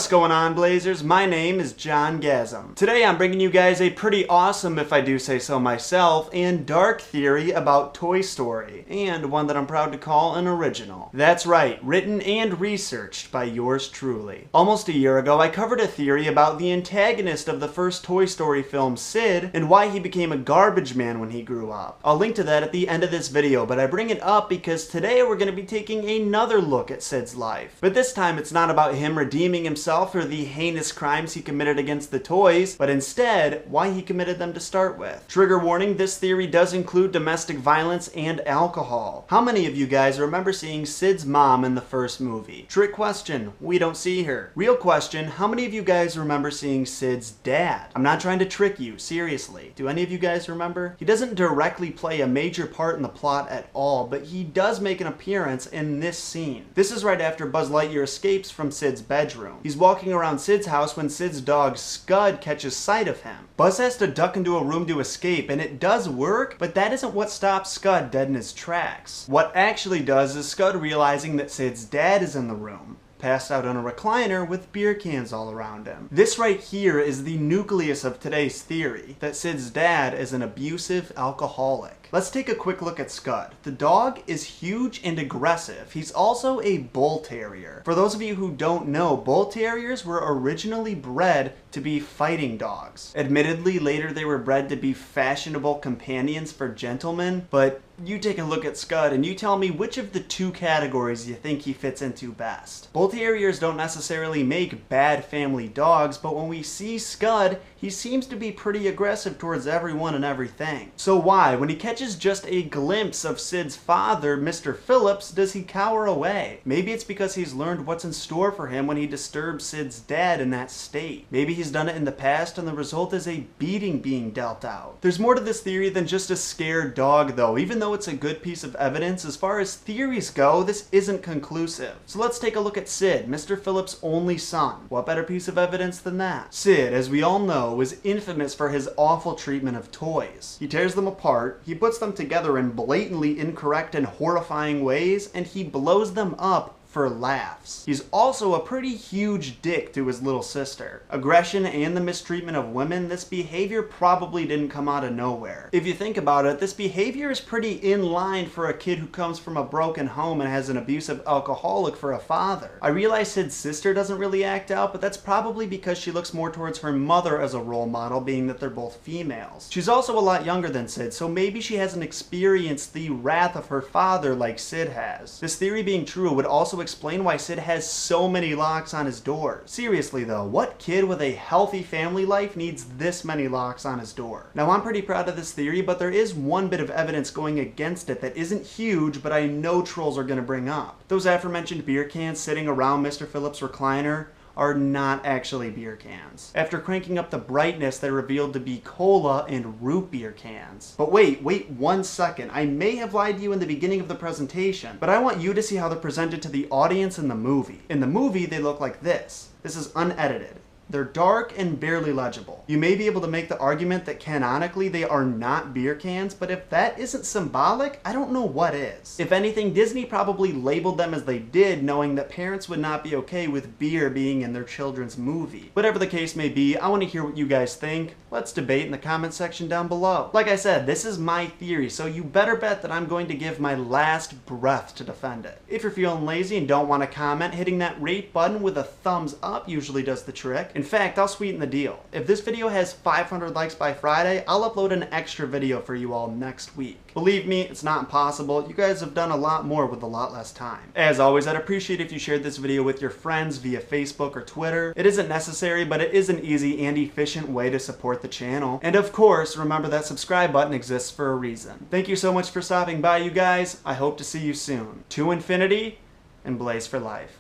What's going on, Blazers? My name is John Gasm. Today I'm bringing you guys a pretty awesome, if I do say so myself, and dark theory about Toy Story, and one that I'm proud to call an original. That's right, written and researched by yours truly. Almost a year ago, I covered a theory about the antagonist of the first Toy Story film, Sid, and why he became a garbage man when he grew up. I'll link to that at the end of this video, but I bring it up because today we're going to be taking another look at Sid's life. But this time it's not about him redeeming himself for the heinous crimes he committed against the toys, but instead why he committed them to start with. Trigger warning, this theory does include domestic violence and alcohol. How many of you guys remember seeing Sid's mom in the first movie? Trick question, we don't see her. Real question, how many of you guys remember seeing Sid's dad? I'm not trying to trick you, seriously. Do any of you guys remember? He doesn't directly play a major part in the plot at all, but he does make an appearance in this scene. This is right after Buzz Lightyear escapes from Sid's bedroom. He's walking around Sid's house when Sid's dog Scud catches sight of him. Buzz has to duck into a room to escape, and it does work, but that isn't what stops Scud dead in his tracks. What actually does is Scud realizing that Sid's dad is in the room, passed out on a recliner with beer cans all around him. This right here is the nucleus of today's theory, that Sid's dad is an abusive alcoholic. Let's take a quick look at Scud. The dog is huge and aggressive. He's also a bull terrier. For those of you who don't know, bull terriers were originally bred to be fighting dogs. Admittedly, later they were bred to be fashionable companions for gentlemen, but you take a look at Scud and you tell me which of the two categories you think he fits into best. Bull terriers don't necessarily make bad family dogs, but when we see Scud, he seems to be pretty aggressive towards everyone and everything. So why, when he catches just a glimpse of Sid's father, Mr. Phillips, does he cower away? Maybe it's because he's learned what's in store for him when he disturbs Sid's dad in that state. Maybe he's done it in the past and the result is a beating being dealt out. There's more to this theory than just a scared dog though. Even though it's a good piece of evidence, as far as theories go, this isn't conclusive. So let's take a look at Sid, Mr. Phillips' only son. What better piece of evidence than that? Sid, as we all know, was infamous for his awful treatment of toys. He tears them apart, he puts them together in blatantly incorrect and horrifying ways, and he blows them up for laughs. He's also a pretty huge dick to his little sister. Aggression and the mistreatment of women, this behavior probably didn't come out of nowhere. If you think about it, this behavior is pretty in line for a kid who comes from a broken home and has an abusive alcoholic for a father. I realize Sid's sister doesn't really act out, but that's probably because she looks more towards her mother as a role model, being that they're both females. She's also a lot younger than Sid, so maybe she hasn't experienced the wrath of her father like Sid has. This theory being true would also explain why Sid has so many locks on his door. Seriously though, what kid with a healthy family life needs this many locks on his door? Now I'm pretty proud of this theory, but there is one bit of evidence going against it that isn't huge, but I know trolls are going to bring up. Those aforementioned beer cans sitting around Mr. Phillips' recliner are not actually beer cans. After cranking up the brightness, they're revealed to be cola and root beer cans. But wait 1 second. I may have lied to you in the beginning of the presentation, but I want you to see how they're presented to the audience in the movie. In the movie, they look like this. This is unedited. They're dark and barely legible. You may be able to make the argument that canonically they are not beer cans, but if that isn't symbolic, I don't know what is. If anything, Disney probably labeled them as they did, knowing that parents would not be okay with beer being in their children's movie. Whatever the case may be, I want to hear what you guys think. Let's debate in the comment section down below. Like I said, this is my theory, so you better bet that I'm going to give my last breath to defend it. If you're feeling lazy and don't want to comment, hitting that rate button with a thumbs up usually does the trick. In fact, I'll sweeten the deal. If this video has 500 likes by Friday, I'll upload an extra video for you all next week. Believe me, it's not impossible. You guys have done a lot more with a lot less time. As always, I'd appreciate if you shared this video with your friends via Facebook or Twitter. It isn't necessary, but it is an easy and efficient way to support the channel. And of course, remember that subscribe button exists for a reason. Thank you so much for stopping by, you guys. I hope to see you soon. To infinity and blaze for life.